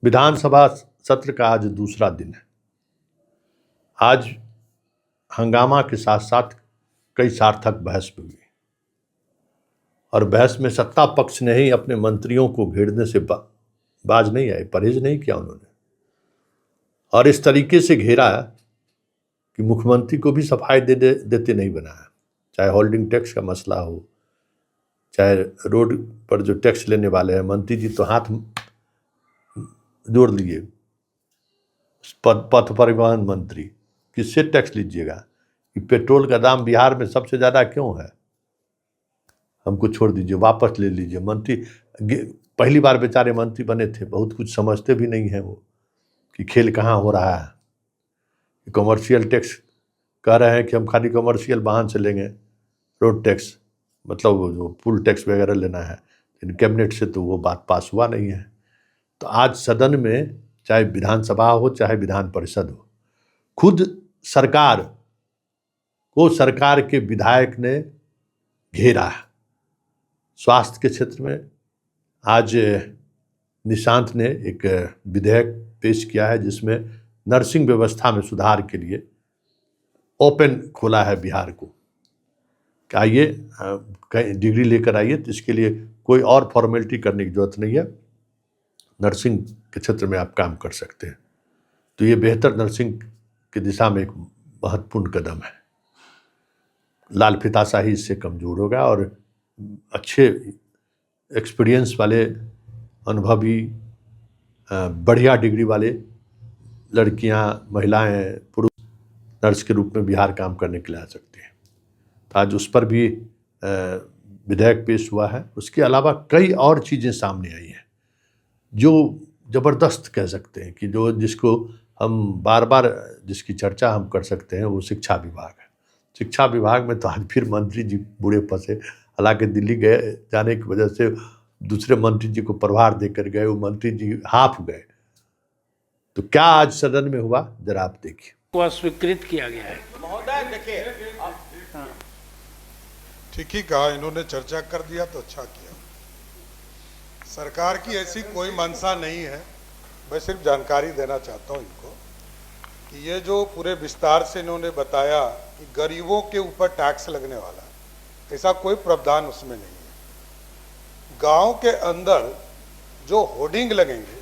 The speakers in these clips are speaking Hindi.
विधानसभा सत्र का आज दूसरा दिन है। आज हंगामा के साथ साथ कई सार्थक बहस भी हुई और बहस में सत्ता पक्ष ने ही अपने मंत्रियों को घेरने से बाज नहीं आए, परहेज नहीं किया उन्होंने, और इस तरीके से घेरा कि मुख्यमंत्री को भी सफाई देते नहीं बनाया। चाहे होल्डिंग टैक्स का मसला हो, चाहे रोड पर जो टैक्स लेने वाले हैं, मंत्री जी तो हाथ जोड़ लिए। पथ परिवहन मंत्री, किससे टैक्स लीजिएगा? कि पेट्रोल का दाम बिहार में सबसे ज़्यादा क्यों है? हमको छोड़ दीजिए, वापस ले लीजिए। मंत्री पहली बार बेचारे मंत्री बने थे, बहुत कुछ समझते भी नहीं हैं वो कि खेल कहाँ हो रहा है। कमर्शियल टैक्स कह रहे हैं कि हम खाली कमर्शियल वाहन से लेंगे, रोड टैक्स मतलब जो पुल टैक्स वगैरह लेना है, लेकिन कैबिनेट से तो वो बात पास हुआ नहीं है। तो आज सदन में, चाहे विधानसभा हो चाहे विधान परिषद हो, खुद सरकार को सरकार के विधायक ने घेरा है। स्वास्थ्य के क्षेत्र में आज निशांत ने एक विधेयक पेश किया है जिसमें नर्सिंग व्यवस्था में सुधार के लिए ओपन खोला है बिहार को कि आइए कहीं डिग्री लेकर आइए, तो इसके लिए कोई और फॉर्मेलिटी करने की जरूरत नहीं है, नर्सिंग के क्षेत्र में आप काम कर सकते हैं। तो ये बेहतर नर्सिंग की दिशा में एक महत्वपूर्ण कदम है। लाल फीताशाही इससे कमज़ोर होगा और अच्छे एक्सपीरियंस वाले, अनुभवी, बढ़िया डिग्री वाले लड़कियां, महिलाएं, पुरुष नर्स के रूप में बिहार काम करने के लिए आ सकते हैं। तो आज उस पर भी विधेयक पेश हुआ है। उसके अलावा कई और चीज़ें सामने आई हैं जो ज़बरदस्त कह सकते हैं कि जिसको हम बार बार जिसकी चर्चा हम कर सकते हैं, वो शिक्षा विभाग है। शिक्षा विभाग में तो आज फिर मंत्री जी बुरे फंसे। हालांकि दिल्ली गए जाने की वजह से दूसरे मंत्री जी को प्रभार देकर गए, वो मंत्री जी हाफ गए। तो क्या आज सदन में हुआ, जरा आप देखिए। वह स्वीकृत किया गया है। महोदय देखिए, ठीक ही कहा, इन्होंने चर्चा कर दिया तो अच्छा किया। सरकार की ऐसी कोई मंशा नहीं है। मैं सिर्फ जानकारी देना चाहता हूं इनको कि ये जो पूरे विस्तार से इन्होंने बताया कि गरीबों के ऊपर टैक्स लगने वाला है, ऐसा कोई प्रावधान उसमें नहीं है। गांव के अंदर जो होर्डिंग लगेंगे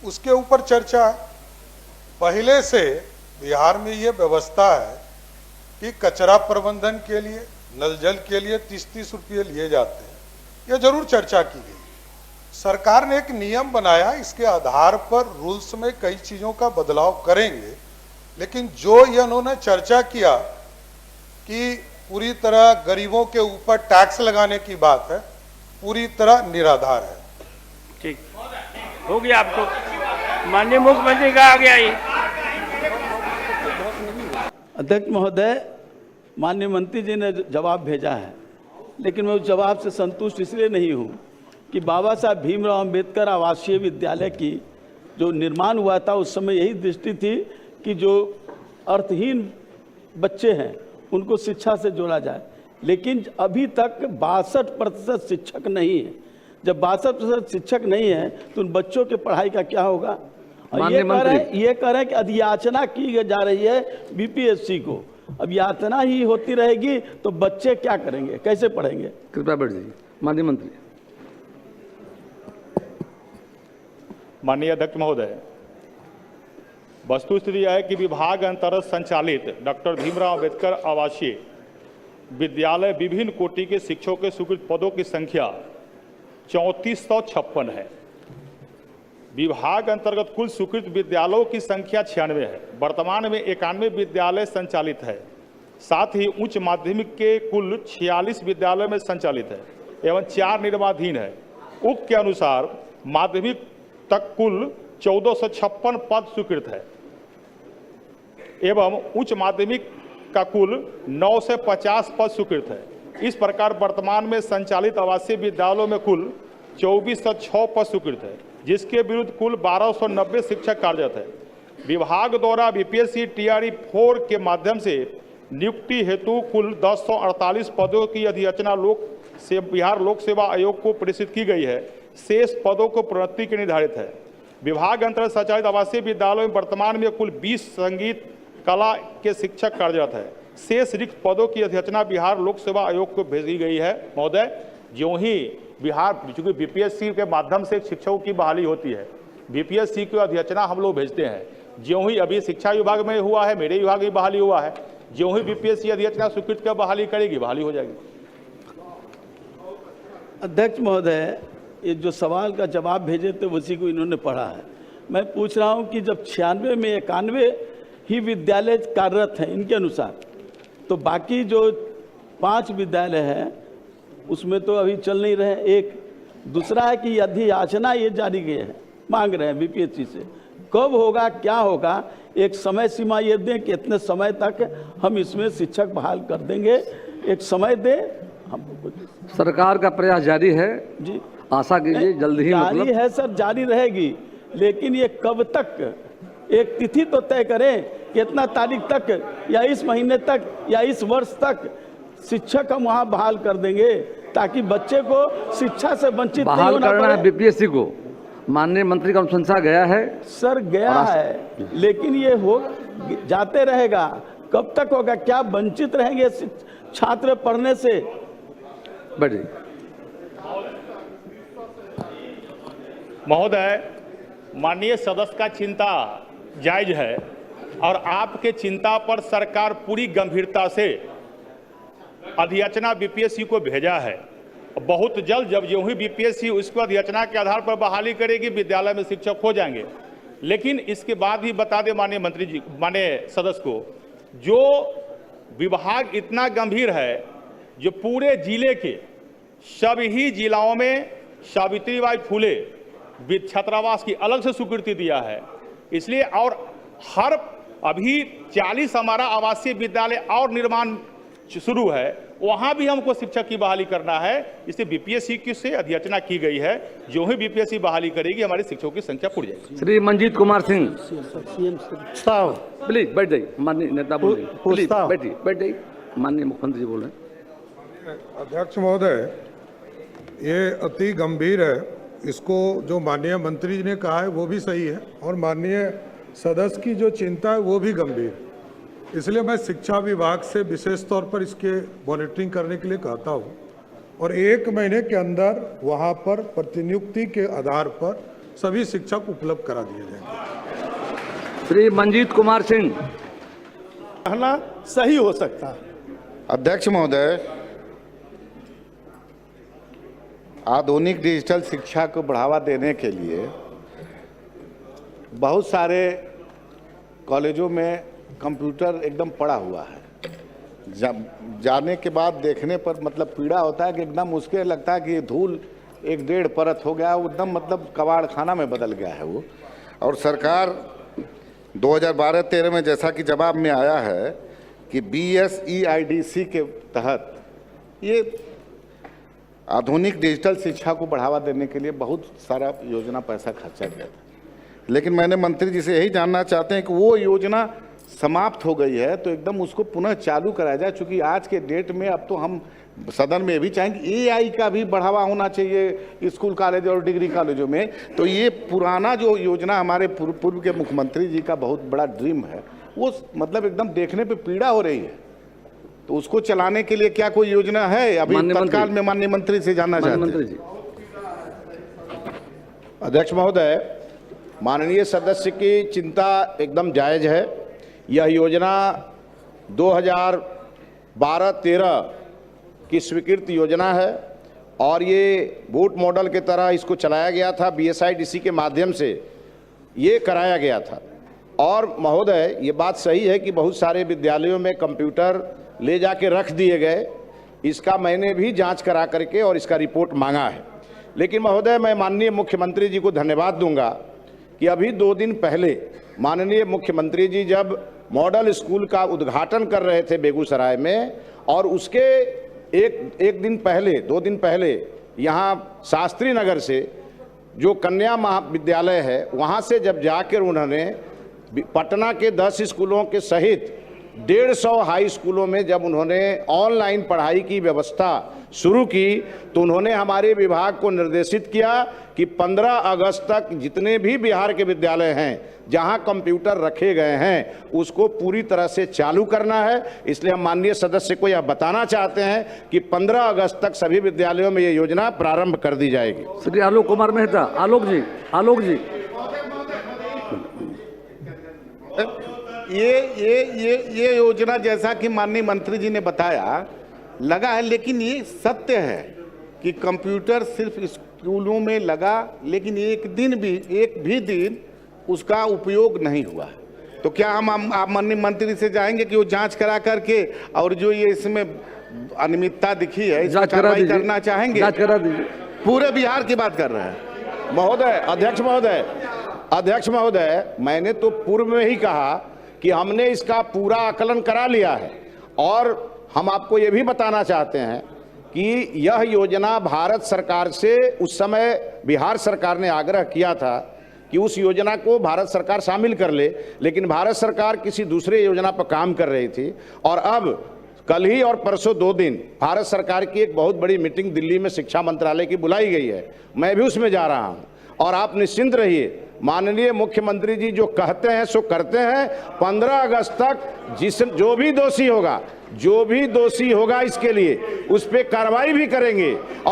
उसके ऊपर चर्चा है। पहले से बिहार में ये व्यवस्था है कि कचरा प्रबंधन के लिए, नल जल के लिए 30-30 रुपये लिए जाते हैं। ये जरूर चर्चा की गई। सरकार ने एक नियम बनाया, इसके आधार पर रूल्स में कई चीज़ों का बदलाव करेंगे, लेकिन जो ये उन्होंने चर्चा किया कि पूरी तरह गरीबों के ऊपर टैक्स लगाने की बात है, पूरी तरह निराधार है। ठीक हो गया, आपको माननीय मुख्यमंत्री का आ गया ये। अध्यक्ष महोदय, माननीय मंत्री जी ने जवाब भेजा है, लेकिन मैं उस जवाब से संतुष्ट इसलिए नहीं हूँ कि बाबा साहब भीमराव अंबेडकर आवासीय विद्यालय की जो निर्माण हुआ था, उस समय यही दृष्टि थी कि जो अर्थहीन बच्चे हैं उनको शिक्षा से जोड़ा जाए, लेकिन अभी तक 62% शिक्षक नहीं है। जब 62% शिक्षक नहीं है तो उन बच्चों के पढ़ाई का क्या होगा? ये कह रहे हैं कि अधियाचना की जा रही है बीपीएससी को। अब यातना ही होती रहेगी तो बच्चे क्या करेंगे, कैसे पढ़ेंगे? कृपया बैठ जाइए। माननीय मंत्री। माननीय अध्यक्ष महोदय, वस्तुस्थिति यह है कि विभाग अंतर्गत संचालित डॉक्टर भीमराव अंबेडकर आवासीय विद्यालय विभिन्न कोटि के शिक्षकों के स्वीकृत पदों की संख्या 3456 है। विभाग अंतर्गत कुल स्वीकृत विद्यालयों की संख्या 96 है। वर्तमान में 91 विद्यालय संचालित है। साथ ही उच्च माध्यमिक के कुल 46 विद्यालयों में संचालित है एवं 4 निर्माणाधीन है। उक्त के अनुसार माध्यमिक तक कुल 1456 पद स्वीकृत है एवं उच्च माध्यमिक का कुल 9 से 50 पद स्वीकृत है। इस प्रकार वर्तमान में संचालित आवासीय विद्यालयों में कुल 2406 पद स्वीकृत है, जिसके विरुद्ध कुल 1290 शिक्षक कार्यरत है। विभाग द्वारा बीपीएससी टीआरई 4 के माध्यम से नियुक्ति हेतु कुल 1048 पदों की अधियाचना बिहार लोक सेवा आयोग को प्रेषित की गई है। शेष पदों को प्रोन्नति के निर्धारित है। विभाग अंतर्गत संचालित आवासीय विद्यालयों में वर्तमान में कुल 20 संगीत कला के शिक्षक कार्यरत है। शेष रिक्त पदों की अधिसूचना बिहार लोक सेवा आयोग को भेजी गई है। महोदय, ज्यों ही बिहार, चूंकि बीपीएससी के माध्यम से शिक्षकों की बहाली होती है, बीपीएससी की अधिसूचना हम लोग भेजते हैं। ज्यों ही अभी शिक्षा विभाग में हुआ है, मेरे विभाग में बहाली हुआ है, ज्यों ही बीपीएससी अधिसूचना स्वीकृत कर बहाली करेगी, बहाली हो जाएगी। अध्यक्ष महोदय, ये जो सवाल का जवाब भेजे थे उसी को इन्होंने पढ़ा है। मैं पूछ रहा हूँ कि जब 96 में 91 ही विद्यालय कार्यरत हैं इनके अनुसार, तो बाकी जो 5 विद्यालय हैं उसमें तो अभी चल नहीं रहे। एक दूसरा है कि अधिसूचना ये जारी किए हैं, मांग रहे हैं बीपीएससी से, कब होगा, क्या होगा, एक समय सीमा ये दें कि इतने समय तक हम इसमें शिक्षक बहाल कर देंगे, एक समय दें हमको। सरकार का प्रयास जारी है जी, आशा कीजिए जल्द ही जारी है सर, जारी रहेगी, लेकिन ये कब तक, एक तिथि तो तय करें कि इतना तारीख तक या इस महीने तक या इस वर्ष तक शिक्षक हम वहाँ बहाल कर देंगे, ताकि बच्चे को शिक्षा से वंचित नहीं बहाल होना करना है। पड़े। बीपीएससी को माननीय मंत्री का अनुशंसा गया है सर गया है, लेकिन ये हो जाते रहेगा, कब तक होगा, क्या वंचित रहेंगे छात्र पढ़ने से? बैठिए। महोदय, माननीय सदस्य का चिंता जायज है और आपके चिंता पर सरकार पूरी गंभीरता से अधिसूचना बीपीएससी को भेजा है। बहुत जल्द जब यूं ही बीपीएससी उसको अधिसूचना के आधार पर बहाली करेगी, विद्यालय में शिक्षक हो जाएंगे। लेकिन इसके बाद ही बता दें माननीय मंत्री जी, माननीय सदस्य को, जो विभाग इतना गंभीर है, जो पूरे जिले के सभी जिलाओं में सावित्रीबाई फुले छात्रावास की अलग से स्वीकृति दिया है। इसलिए और हर अभी 40 हमारा आवासीय विद्यालय और निर्माण शुरू है, वहां भी हमको शिक्षक की बहाली करना है। इसलिए बीपीएससी की से अधिसूचना की गई है, जो ही बीपीएससी बहाली करेगी हमारे शिक्षकों की संख्या बढ़ जाएगी। श्री मंजीत कुमार सिंह प्लीज बैठ जाइए। माननीय नेता बोल रहे हैं, प्लीज बैठिए, बैठ जाइए। माननीय मुख्यमंत्री जी बोल रहे हैं। अध्यक्ष महोदय, ये अति गंभीर है, इसको जो माननीय मंत्री जी ने कहा है वो भी सही है, और माननीय सदस्य की जो चिंता है वो भी गंभीर। इसलिए मैं शिक्षा विभाग से विशेष तौर पर इसके मॉनिटरिंग करने के लिए कहता हूँ, और 1 महीने के अंदर वहाँ पर प्रतिनियुक्ति के आधार पर सभी शिक्षक उपलब्ध करा दिए जाएंगे। श्री मंजीत कुमार सिंह। कहना सही हो सकता है। अध्यक्ष महोदय, आधुनिक डिजिटल शिक्षा को बढ़ावा देने के लिए बहुत सारे कॉलेजों में कंप्यूटर एकदम पड़ा हुआ है। जाने के बाद देखने पर मतलब पीड़ा होता है कि एकदम मुश्किल लगता है कि ये धूल 1-1.5 परत हो गया, एकदम मतलब कबाड़ खाना में बदल गया है वो। और सरकार 2012-13 में जैसा कि जवाब में आया है कि BSEIDC के तहत ये आधुनिक डिजिटल शिक्षा को बढ़ावा देने के लिए बहुत सारा योजना पैसा खर्चा गया था। लेकिन मैंने मंत्री जी से यही जानना चाहते हैं कि वो योजना समाप्त हो गई है तो एकदम उसको पुनः चालू कराया जाए, क्योंकि आज के डेट में अब तो हम सदन में भी चाहेंगे AI का भी बढ़ावा होना चाहिए स्कूल कॉलेज और डिग्री कॉलेजों में। तो ये पुराना जो योजना हमारे पूर्व के मुख्यमंत्री जी का बहुत बड़ा ड्रीम है, वो मतलब एकदम देखने पे पीड़ा हो रही है। तो उसको चलाने के लिए क्या कोई योजना है अभी तत्काल में? माननीय मंत्री से जानना चाहते हैं। अध्यक्ष महोदय, माननीय सदस्य की चिंता एकदम जायज है। यह योजना 2012-13 की स्वीकृत योजना है और ये बूट मॉडल के तरह इसको चलाया गया था। BSIDC के माध्यम से ये कराया गया था। और महोदय, ये बात सही है कि बहुत सारे विद्यालयों में कंप्यूटर ले जाके रख दिए गए। इसका मैंने भी जांच करा करके और इसका रिपोर्ट मांगा है। लेकिन महोदय, मैं माननीय मुख्यमंत्री जी को धन्यवाद दूंगा कि अभी 2 दिन पहले माननीय मुख्यमंत्री जी जब मॉडल स्कूल का उद्घाटन कर रहे थे बेगूसराय में, और उसके एक दिन पहले 2 दिन पहले यहाँ शास्त्री नगर से जो कन्या महाविद्यालय है वहाँ से जब जाकर उन्होंने पटना के 10 स्कूलों के सहित 150 हाई स्कूलों में जब उन्होंने ऑनलाइन पढ़ाई की व्यवस्था शुरू की तो उन्होंने हमारे विभाग को निर्देशित किया कि 15 अगस्त तक जितने भी बिहार के विद्यालय हैं जहां कंप्यूटर रखे गए हैं उसको पूरी तरह से चालू करना है। इसलिए हम माननीय सदस्य को यह बताना चाहते हैं कि 15 अगस्त तक सभी विद्यालयों में यह योजना प्रारंभ कर दी जाएगी। श्री आलोक कुमार मेहता, आलोक जी ये योजना जैसा कि माननीय मंत्री जी ने बताया लगा है, लेकिन ये सत्य है कि कंप्यूटर सिर्फ स्कूलों में लगा, लेकिन एक भी दिन उसका उपयोग नहीं हुआ। तो क्या हम आप माननीय मंत्री से जाएंगे कि वो जांच करा करके और जो ये इसमें अनियमितता दिखी है इसकी कार्रवाई करना चाहेंगे? जांच करा दीजिए। पूरे बिहार की बात कर रहे हैं। महोदय, अध्यक्ष महोदय, मैंने तो पूर्व में ही कहा कि हमने इसका पूरा आकलन करा लिया है और हम आपको ये भी बताना चाहते हैं कि यह योजना भारत सरकार से उस समय बिहार सरकार ने आग्रह किया था कि उस योजना को भारत सरकार शामिल कर ले, लेकिन भारत सरकार किसी दूसरे योजना पर काम कर रही थी और अब कल ही और परसों 2 दिन भारत सरकार की एक बहुत बड़ी मीटिंग दिल्ली में शिक्षा मंत्रालय की बुलाई गई है। मैं भी उसमें जा रहा हूं और आप निश्चिंत रहिए, माननीय मुख्यमंत्री जी जो कहते हैं सो करते हैं। 15 अगस्त तक जो भी दोषी होगा इसके लिए उस पर कार्रवाई भी करेंगे और